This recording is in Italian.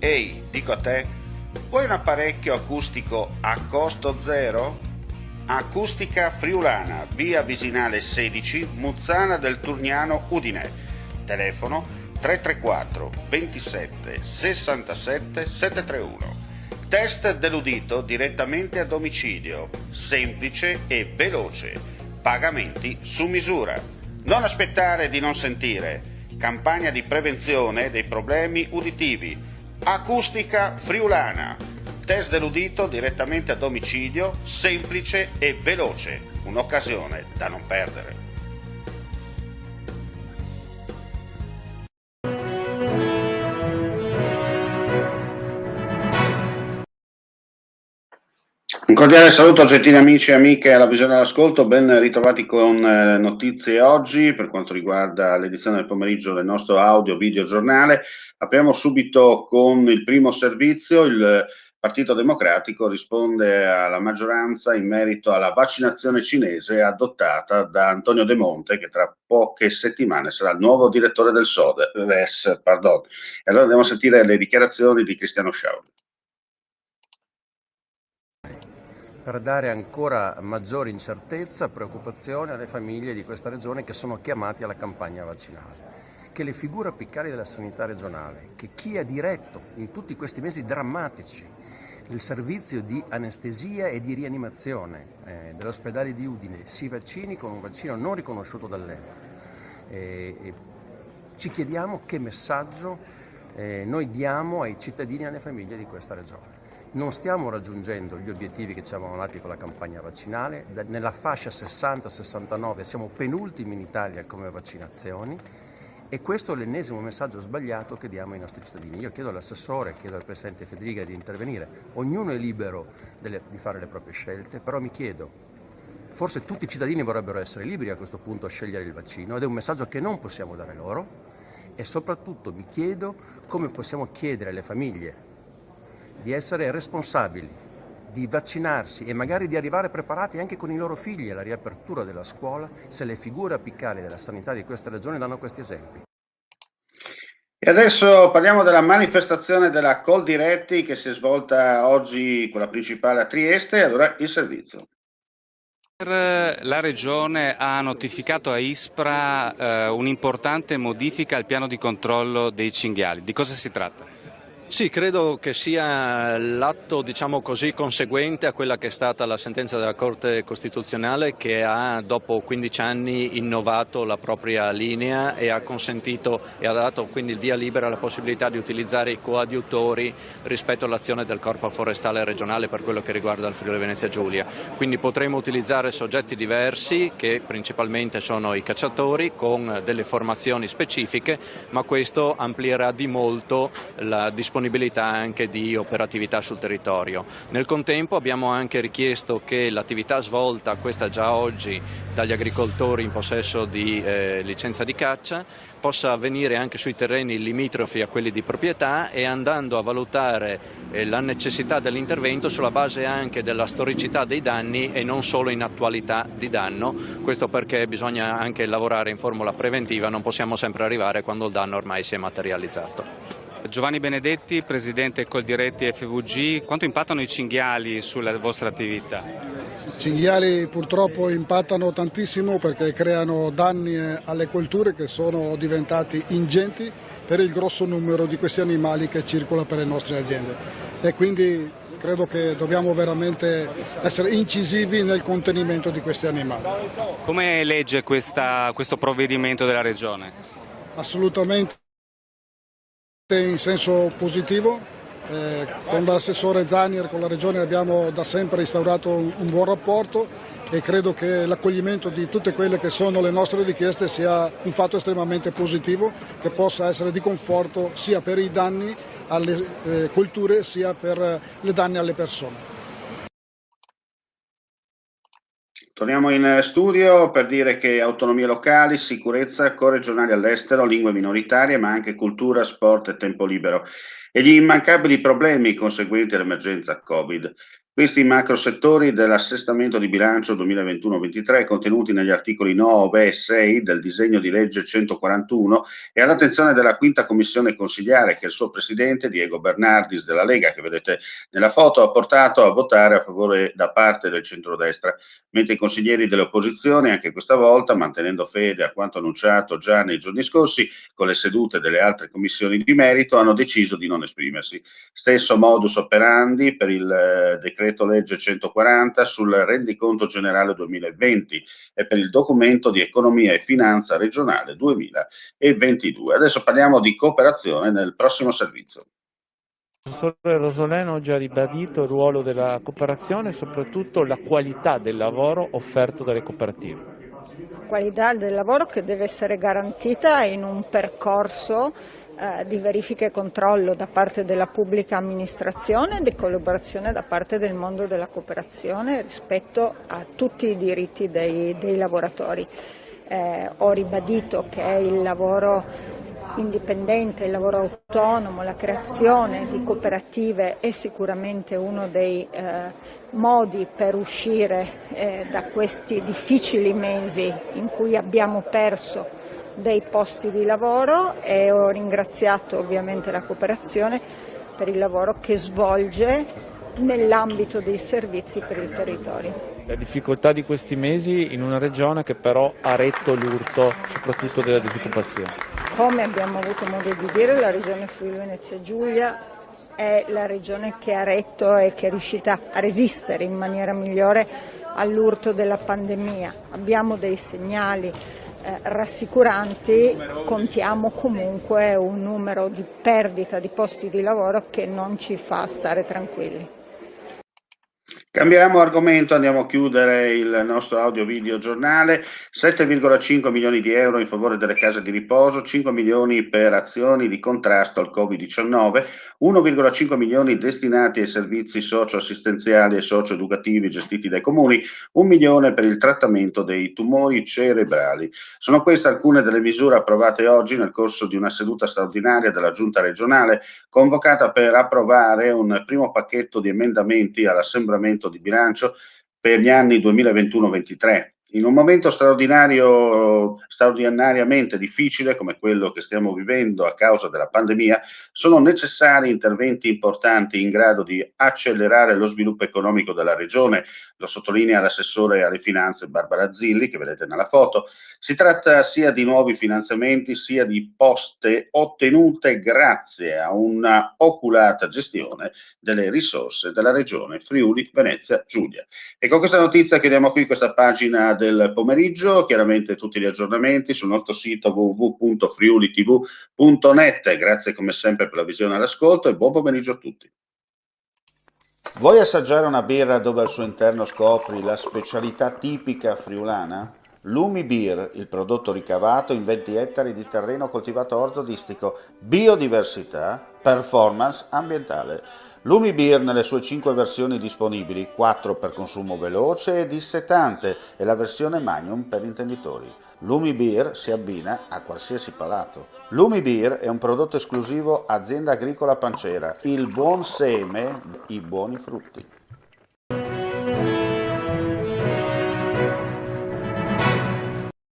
Ehi, dico a te, vuoi un apparecchio acustico a costo zero? Acustica Friulana, via Visinale 16, Muzzana del Turniano, Udine. Telefono 334 27 67 731. Test dell'udito direttamente a domicilio, semplice e veloce. Pagamenti su misura. Non aspettare di non sentire. Campagna di prevenzione dei problemi uditivi. Acustica Friulana. Test dell'udito direttamente a domicilio, semplice e veloce. Un'occasione da non perdere. Un cordiale saluto, gentili amici e amiche alla Visione dell'Ascolto, ben ritrovati con notizie oggi per quanto riguarda l'edizione del pomeriggio del nostro audio-video giornale. Apriamo subito con il primo servizio. Il Partito Democratico risponde alla maggioranza in merito alla vaccinazione cinese adottata da Antonio De Monte, che tra poche settimane sarà il nuovo direttore del SODES. E allora andiamo a sentire le dichiarazioni di Cristiano Sciaudi. Per dare ancora maggiore incertezza e preoccupazione alle famiglie di questa regione che sono chiamati alla campagna vaccinale. Che le figure apicali della sanità regionale, che chi ha diretto in tutti questi mesi drammatici il servizio di anestesia e di rianimazione dell'ospedale di Udine si vaccini con un vaccino non riconosciuto dall'EMA. Ci chiediamo che messaggio noi diamo ai cittadini e alle famiglie di questa regione. Non stiamo raggiungendo gli obiettivi che ci avevamo dati con la campagna vaccinale. Nella fascia 60-69 siamo penultimi in Italia come vaccinazioni e questo è l'ennesimo messaggio sbagliato che diamo ai nostri cittadini. Io chiedo all'assessore, chiedo al Presidente Fedriga di intervenire. Ognuno è libero di fare le proprie scelte, però mi chiedo, forse tutti i cittadini vorrebbero essere liberi a questo punto a scegliere il vaccino ed è un messaggio che non possiamo dare loro e soprattutto mi chiedo come possiamo chiedere alle famiglie di essere responsabili, di vaccinarsi e magari di arrivare preparati anche con i loro figli alla riapertura della scuola se le figure apicali della sanità di questa regione danno questi esempi. E adesso parliamo della manifestazione della Coldiretti che si è svolta oggi, quella principale a Trieste, allora il servizio. La Regione ha notificato a ISPRA un'importante modifica al piano di controllo dei cinghiali. Di cosa si tratta? Sì, credo che sia l'atto, diciamo così, conseguente a quella che è stata la sentenza della Corte Costituzionale che ha, dopo 15 anni, innovato la propria linea e ha consentito e ha dato quindi il via libera alla possibilità di utilizzare i coadiutori rispetto all'azione del Corpo Forestale regionale per quello che riguarda il Friuli Venezia Giulia. Quindi potremo utilizzare soggetti diversi, che principalmente sono i cacciatori, con delle formazioni specifiche, ma questo amplierà di molto la disponibilità anche di operatività sul territorio. Nel contempo abbiamo anche richiesto che l'attività svolta, questa già oggi, dagli agricoltori in possesso di licenza di caccia, possa avvenire anche sui terreni limitrofi a quelli di proprietà e andando a valutare la necessità dell'intervento sulla base anche della storicità dei danni e non solo in attualità di danno. Questo perché bisogna anche lavorare in formula preventiva, non possiamo sempre arrivare quando il danno ormai si è materializzato. Giovanni Benedetti, Presidente Coldiretti FVG, quanto impattano i cinghiali sulla vostra attività? I cinghiali purtroppo impattano tantissimo perché creano danni alle colture che sono diventati ingenti per il grosso numero di questi animali che circola per le nostre aziende e quindi credo che dobbiamo veramente essere incisivi nel contenimento di questi animali. Come legge questo provvedimento della Regione? Assolutamente in senso positivo, con l'assessore Zanier, con la Regione abbiamo da sempre instaurato un buon rapporto e credo che l'accoglimento di tutte quelle che sono le nostre richieste sia un fatto estremamente positivo che possa essere di conforto sia per i danni alle colture sia per le danni alle persone. Torniamo in studio per dire che autonomie locali, sicurezza, corregionali all'estero, lingue minoritarie, ma anche cultura, sport e tempo libero e gli immancabili problemi conseguenti all'emergenza Covid. Questi macro settori dell'assestamento di bilancio 2021-23 contenuti negli articoli 9 e 6 del disegno di legge 141 e all'attenzione della quinta commissione consiliare che il suo presidente Diego Bernardis della Lega, che vedete nella foto, ha portato a votare a favore da parte del centrodestra, mentre i consiglieri delle opposizioni anche questa volta, mantenendo fede a quanto annunciato già nei giorni scorsi con le sedute delle altre commissioni di merito, hanno deciso di non esprimersi. Stesso modus operandi per il decreto legge 140 sul rendiconto generale 2020 e per il documento di economia e finanza regionale 2022. Adesso parliamo di cooperazione nel prossimo servizio. Il professor Rosoleno oggi ha ribadito il ruolo della cooperazione e soprattutto la qualità del lavoro offerto dalle cooperative. Qualità del lavoro che deve essere garantita in un percorso di verifica e controllo da parte della pubblica amministrazione e di collaborazione da parte del mondo della cooperazione rispetto a tutti i diritti dei lavoratori. Ho ribadito che il lavoro indipendente, il lavoro autonomo, la creazione di cooperative è sicuramente uno dei modi per uscire da questi difficili mesi in cui abbiamo perso dei posti di lavoro, e ho ringraziato ovviamente la cooperazione per il lavoro che svolge nell'ambito dei servizi per il territorio. La difficoltà di questi mesi in una regione che però ha retto l'urto soprattutto della disoccupazione. Come abbiamo avuto modo di dire, la regione Friuli-Venezia Giulia è la regione che ha retto e che è riuscita a resistere in maniera migliore all'urto della pandemia. Abbiamo dei segnali rassicuranti, contiamo comunque un numero di perdita di posti di lavoro che non ci fa stare tranquilli. Cambiamo argomento, andiamo a chiudere il nostro audio-video giornale. 7,5 milioni di euro in favore delle case di riposo, 5 milioni per azioni di contrasto al Covid-19, 1,5 milioni destinati ai servizi socio-assistenziali e socio-educativi gestiti dai comuni, 1 milione per il trattamento dei tumori cerebrali. Sono queste alcune delle misure approvate oggi nel corso di una seduta straordinaria della Giunta regionale, convocata per approvare un primo pacchetto di emendamenti all'assembramento di bilancio per gli anni 2021-23. In un momento straordinariamente difficile come quello che stiamo vivendo a causa della pandemia, sono necessari interventi importanti in grado di accelerare lo sviluppo economico della regione, lo sottolinea l'assessore alle finanze Barbara Zilli, che vedete nella foto. Si tratta sia di nuovi finanziamenti sia di poste ottenute grazie a una oculata gestione delle risorse della regione Friuli Venezia Giulia. E con questa notizia chiudiamo qui questa pagina del pomeriggio, chiaramente tutti gli aggiornamenti sul nostro sito www.friulitv.net. Grazie come sempre per la visione e l'ascolto e buon pomeriggio a tutti. Vuoi assaggiare una birra dove al suo interno scopri la specialità tipica friulana? Lumi Beer, il prodotto ricavato in 20 ettari di terreno coltivato orzodistico, biodiversità, performance ambientale. Lumi Beer nelle sue 5 versioni disponibili, 4 per consumo veloce e dissetante e la versione Magnum per intenditori. Lumi Beer si abbina a qualsiasi palato. Lumi Beer è un prodotto esclusivo Azienda Agricola Pancera, il buon seme, i buoni frutti.